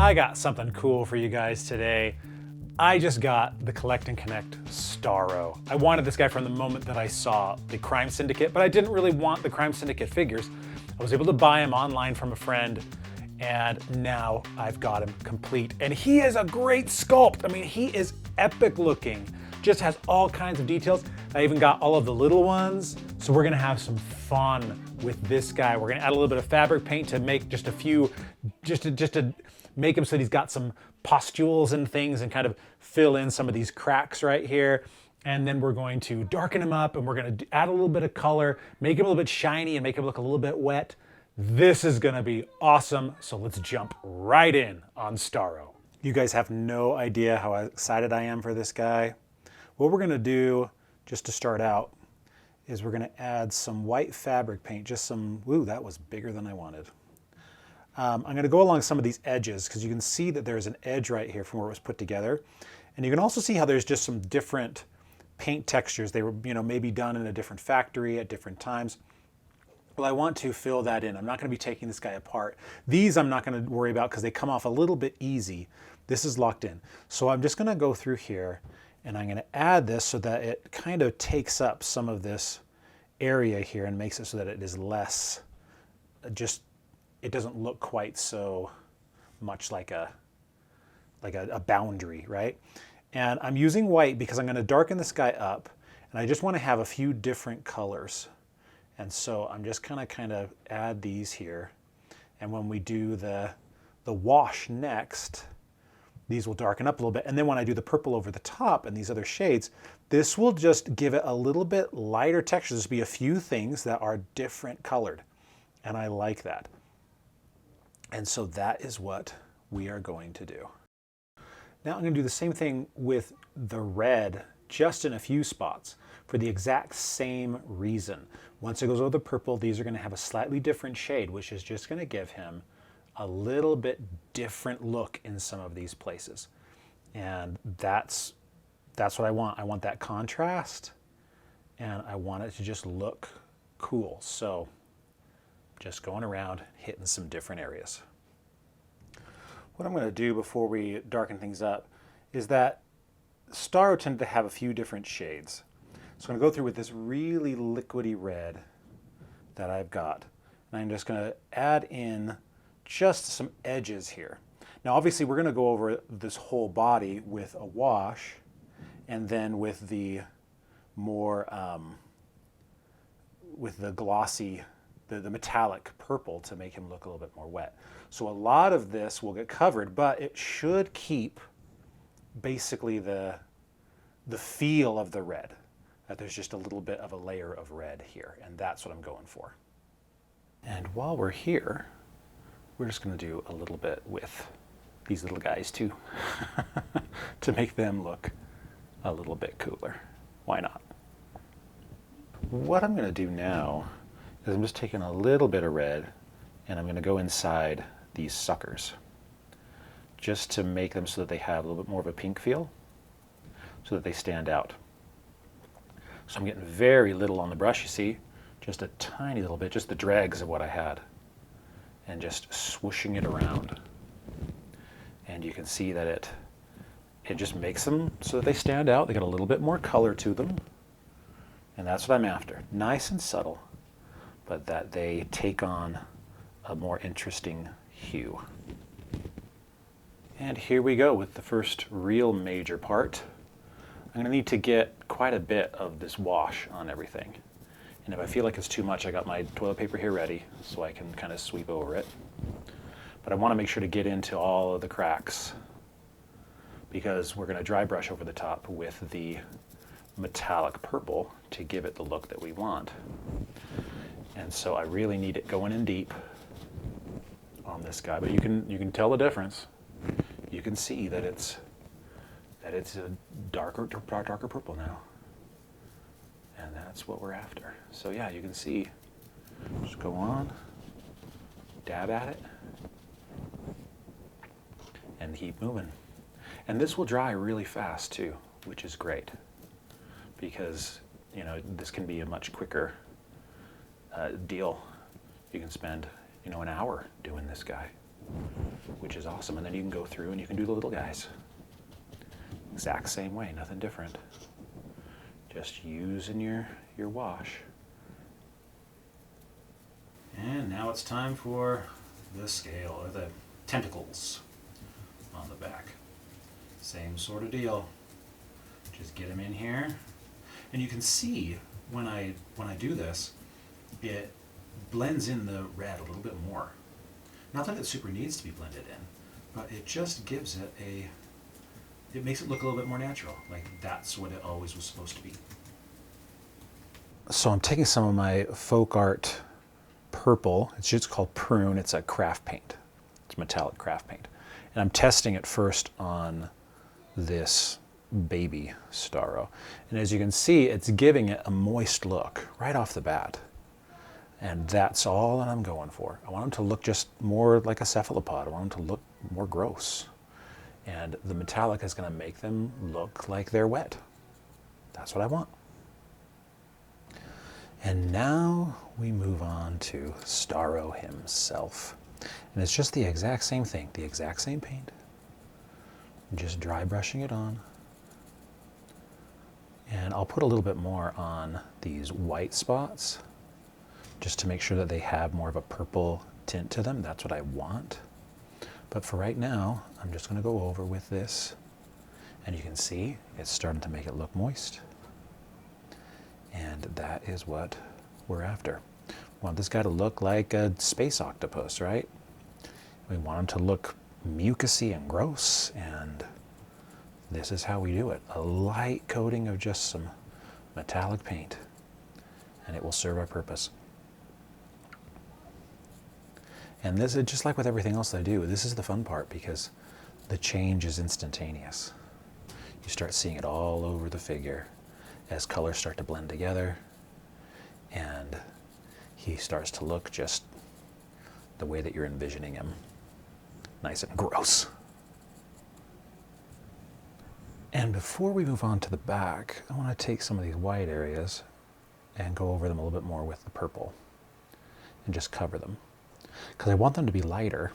I got something cool for you guys today. I just got the Collect and Connect Starro. I wanted this guy from the moment that I saw the Crime Syndicate, but I didn't really want the Crime Syndicate figures. I was able to buy him online from a friend, and now I've got him complete. And he is a great sculpt. I mean, he is epic looking. Just has all kinds of details. I even got all of the little ones. So we're gonna have some fun with this guy. We're gonna add a little bit of fabric paint to make just a few, just to make him so that he's got some pustules and things and kind of fill in some of these cracks right here. And then we're going to darken him up and we're gonna add a little bit of color, make him a little bit shiny and make him look a little bit wet. This is gonna be awesome. So let's jump right in on Starro. You guys have no idea how excited I am for this guy. What we're gonna do, just to start out, is we're gonna add some white fabric paint, just some, ooh, that was bigger than I wanted. I'm gonna go along some of these edges because you can see that there's an edge right here from where it was put together. And you can also see how there's just some different paint textures. They were, maybe done in a different factory at different times. Well, I want to fill that in. I'm not gonna be taking this guy apart. These I'm not gonna worry about because they come off a little bit easy. This is locked in. So I'm just gonna go through here and I'm gonna add this so that it kind of takes up some of this area here and makes it so that it is less, it doesn't look quite so much like a boundary, right? And I'm using white because I'm gonna darken this guy up and I just wanna have a few different colors. And so I'm just gonna kind of add these here. And when we do the wash next, these will darken up a little bit. And then when I do the purple over the top and these other shades, this will just give it a little bit lighter texture. There's be a few things that are different colored. And I like that. And so that is what we are going to do. Now I'm gonna do the same thing with the red, just in a few spots for the exact same reason. Once it goes over the purple, these are gonna have a slightly different shade, which is just gonna give him a little bit different look in some of these places. And that's what I want. I want that contrast and I want it to just look cool. So just going around hitting some different areas. What I'm gonna do before we darken things up is that Starro tended to have a few different shades. So I'm gonna go through with this really liquidy red that I've got. And I'm just gonna add in just some edges here. Now obviously we're gonna go over this whole body with a wash and then with the more, with the glossy, the metallic purple to make him look a little bit more wet. So a lot of this will get covered, but it should keep basically the feel of the red. That there's just a little bit of a layer of red here, and that's what I'm going for. And while we're here, we're just gonna do a little bit with these little guys too, to make them look a little bit cooler. Why not? What I'm gonna do now is I'm just taking a little bit of red and I'm gonna go inside these suckers just to make them so that they have a little bit more of a pink feel, so that they stand out. So I'm getting very little on the brush, you see, just a tiny little bit, just the dregs of what I had, and just swooshing it around. And you can see that it just makes them so that they stand out. They got a little bit more color to them, and that's what I'm after. Nice and subtle, but that they take on a more interesting hue. And here we go with the first real major part. I'm gonna need to get quite a bit of this wash on everything. And if I feel like it's too much, I got my toilet paper here ready so I can kind of sweep over it. But I wanna make sure to get into all of the cracks because we're gonna dry brush over the top with the metallic purple to give it the look that we want. And so I really need it going in deep on this guy, but you can tell the difference. You can see that it's a darker purple now. And that's what we're after. So yeah, you can see, just go on, dab at it, and keep moving. And this will dry really fast too, which is great because, this can be a much quicker deal. You can spend, an hour doing this guy. which is awesome. And then you can go through and you can do the little guys. Exact same way, nothing different. Just using your wash. And now it's time for the scale, or the tentacles on the back. Same sort of deal. Just get them in here. And you can see when I do this, it blends in the red a little bit more. Not that it super needs to be blended in, but it just gives it it makes it look a little bit more natural. Like that's what it always was supposed to be. So I'm taking some of my folk art purple. It's just called Prune. It's a craft paint. It's metallic craft paint. And I'm testing it first on this baby Starro. And as you can see, it's giving it a moist look right off the bat. And that's all that I'm going for. I want them to look just more like a cephalopod. I want them to look more gross. And the metallic is going to make them look like they're wet. That's what I want. And now we move on to Starro himself. And it's just the exact same thing, the exact same paint. Just dry brushing it on. And I'll put a little bit more on these white spots, just to make sure that they have more of a purple tint to them. That's what I want. But for right now, I'm just going to go over with this. And you can see it's starting to make it look moist. And that is what we're after. We want this guy to look like a space octopus, right? We want him to look mucusy and gross, and this is how we do it. A light coating of just some metallic paint, and it will serve our purpose. And this is just like with everything else I do. This is the fun part because the change is instantaneous. You start seeing it all over the figure as colors start to blend together, and he starts to look just the way that you're envisioning him. Nice and gross. And before we move on to the back, I want to take some of these white areas and go over them a little bit more with the purple and just cover them. Because I want them to be lighter,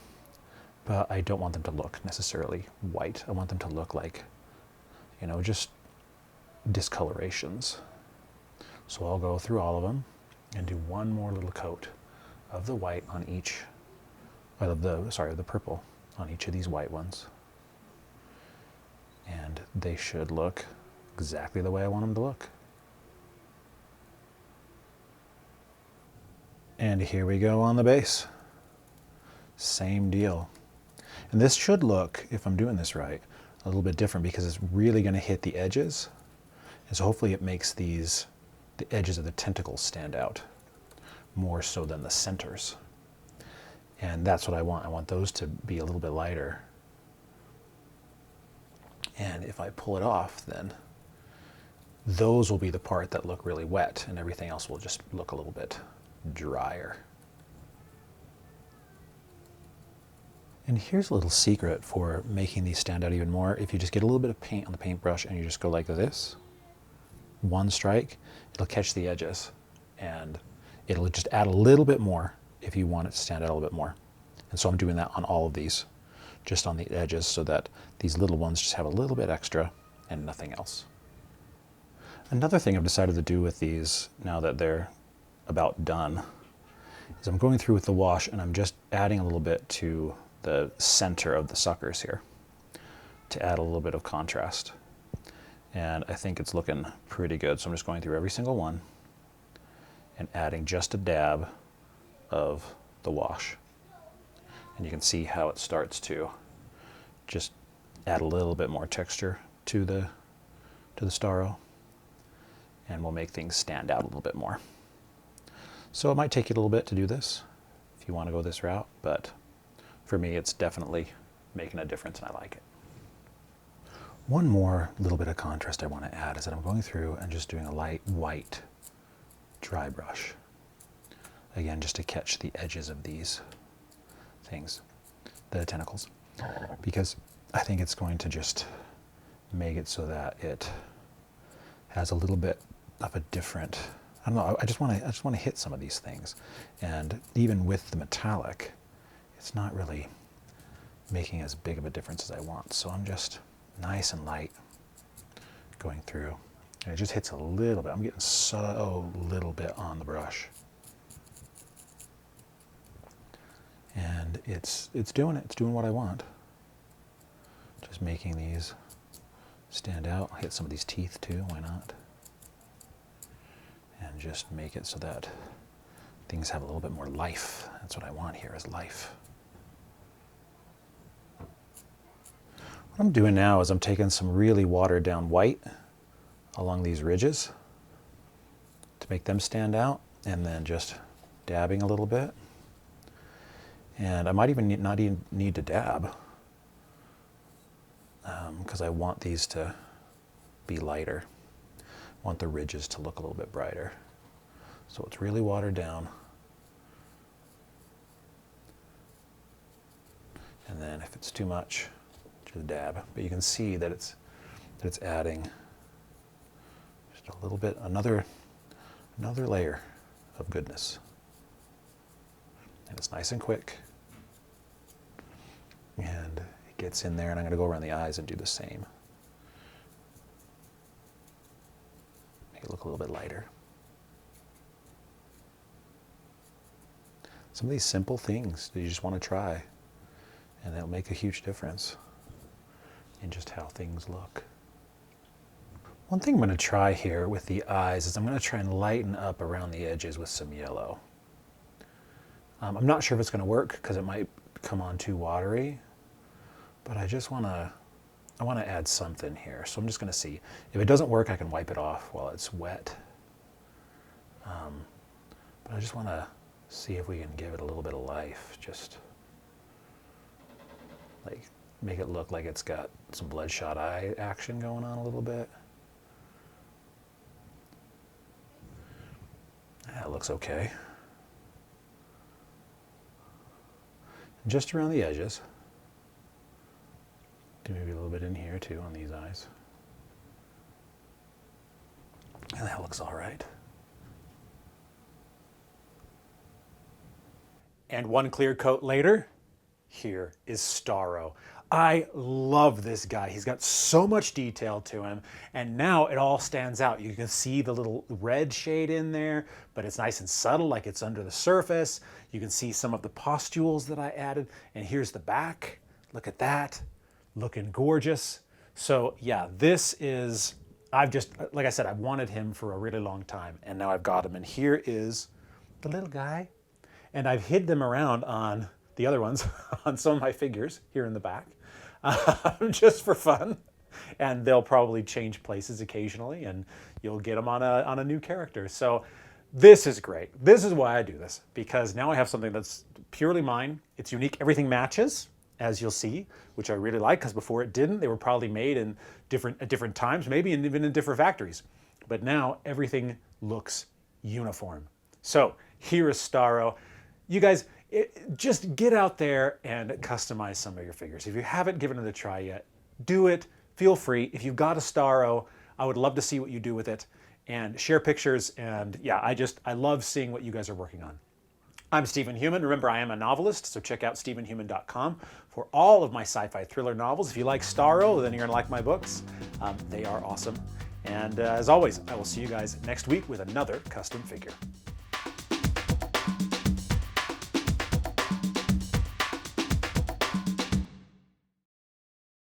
but I don't want them to look necessarily white. I want them to look like, you know, just discolorations. So I'll go through all of them and do one more little coat of the white on each, of the purple on each of these white ones. And they should look exactly the way I want them to look. And here we go on the base. Same deal. And this should look, if I'm doing this right, a little bit different because it's really going to hit the edges. And so hopefully it makes the edges of the tentacles stand out more so than the centers. And that's what I want. I want those to be a little bit lighter. And if I pull it off, then those will be the part that look really wet, and everything else will just look a little bit drier. And here's a little secret for making these stand out even more. If you just get a little bit of paint on the paintbrush and you just go like this, one strike, it'll catch the edges, and it'll just add a little bit more if you want it to stand out a little bit more. And so I'm doing that on all of these, just on the edges, so that these little ones just have a little bit extra and nothing else. Another thing I've decided to do with these, now that they're about done, is I'm going through with the wash and I'm just adding a little bit to the center of the suckers here to add a little bit of contrast. And I think it's looking pretty good. So I'm just going through every single one and adding just a dab of the wash. And you can see how it starts to just add a little bit more texture to the Starro, and will make things stand out a little bit more. So it might take you a little bit to do this if you want to go this route, but for me it's definitely making a difference and I like it. One more little bit of contrast I want to add is that I'm going through and just doing a light white dry brush. Again, just to catch the edges of these things, the tentacles, because I think it's going to just make it so that it has a little bit of a different, I don't know, I just want to hit some of these things. And even with the metallic, it's not really making as big of a difference as I want. So I'm just nice and light going through. And it just hits a little bit. I'm getting so little bit on the brush. And it's doing it. It's doing what I want. Just making these stand out. I'll hit some of these teeth too, why not? And just make it so that things have a little bit more life. That's what I want here, is life. What I'm doing now is I'm taking some really watered down white along these ridges to make them stand out, and then just dabbing a little bit. And I might even not even need to dab, because I want these to be lighter. I want the ridges to look a little bit brighter. So it's really watered down. And then if it's too much, just dab. But you can see that it's adding just a little bit, another layer of goodness. And it's nice and quick. And it gets in there, and I'm going to go around the eyes and do the same. Make it look a little bit lighter. Some of these simple things that you just want to try, and they'll make a huge difference in just how things look. One thing I'm going to try here with the eyes is I'm going to try and lighten up around the edges with some yellow. I'm not sure if it's going to work because it might come on too watery, but I just want to add something here. So I'm just going to see. If it doesn't work, I can wipe it off while it's wet. But I just want to see if we can give it a little bit of life. Just like make it look like it's got some Bloodshot eye action going on a little bit. That looks okay. Just around the edges. Do maybe a little bit in here too on these eyes. And that looks all right. And one clear coat later, here is Starro. I love this guy. He's got so much detail to him, and now it all stands out. You can see the little red shade in there, but it's nice and subtle, like it's under the surface. You can see some of the pustules that I added, and here's the back. Look at that, looking gorgeous. So yeah, this is, like I said, I've wanted him for a really long time, and now I've got him. And here is the little guy. And I've hid them around on the other ones, on some of my figures here in the back, just for fun. And they'll probably change places occasionally, and you'll get them on a new character. So this is great. This is why I do this, because now I have something that's purely mine. It's unique. Everything matches, as you'll see, which I really like, because before it didn't. They were probably made in at different times, maybe even in different factories. But now everything looks uniform. So here is Starro. You guys, just get out there and customize some of your figures. If you haven't given it a try yet, do it. Feel free. If you've got a Starro, I would love to see what you do with it, and share pictures. And yeah, I love seeing what you guys are working on. I'm Stephen Heumann. Remember, I am a novelist, so check out stephenheumann.com for all of my sci-fi thriller novels. If you like Starro, then you're going to like my books. They are awesome. And as always, I will see you guys next week with another custom figure.